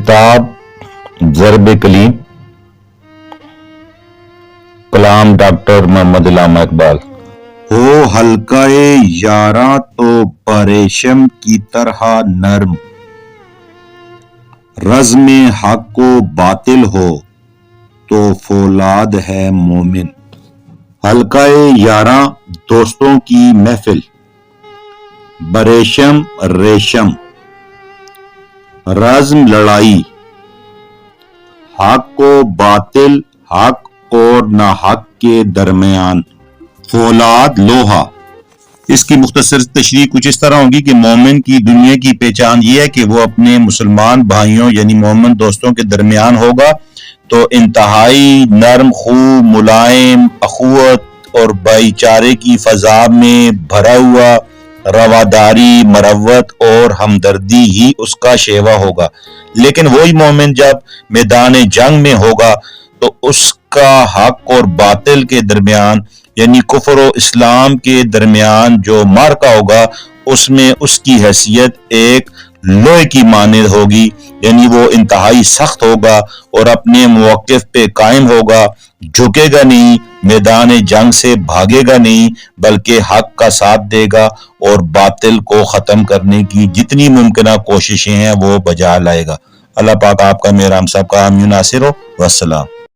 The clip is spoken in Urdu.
کتاب ضرب کلیم، کلام ڈاکٹر محمد علامہ اقبال۔ ہو حلقہ یاراں تو پریشم کی طرح نرم، رزم حق و باطل ہو تو فولاد ہے مومن۔ حلقہ یاراں دوستوں کی محفل، بریشم ریشم، رزم لڑائی، حق و باطل حق اور ناحق کے درمیان، فولاد لوہا۔ اس کی مختصر تشریح کچھ اس طرح ہوگی کہ مومن کی دنیا کی پہچان یہ ہے کہ وہ اپنے مسلمان بھائیوں یعنی مومن دوستوں کے درمیان ہوگا تو انتہائی نرم خو، ملائم، اخوت اور بھائی چارے کی فضا میں بھرا ہوا رواداری، مروت اور ہمدردی ہی اس کا شیوا ہوگا۔ لیکن وہی مومن جب میدان جنگ میں ہوگا تو اس کا حق اور باطل کے درمیان یعنی کفر و اسلام کے درمیان جو معرکہ ہوگا اس میں اس کی حیثیت ایک لوہے کی مانند ہوگی، یعنی وہ انتہائی سخت ہوگا اور اپنے موقف پہ قائم ہوگا، جھکے گا نہیں، میدان جنگ سے بھاگے گا نہیں، بلکہ حق کا ساتھ دے گا اور باطل کو ختم کرنے کی جتنی ممکنہ کوششیں ہیں وہ بجا لائے گا۔ اللہ پاک آپ کا، میرا، ہم سب کا حامی و ناصر ہو۔ والسلام۔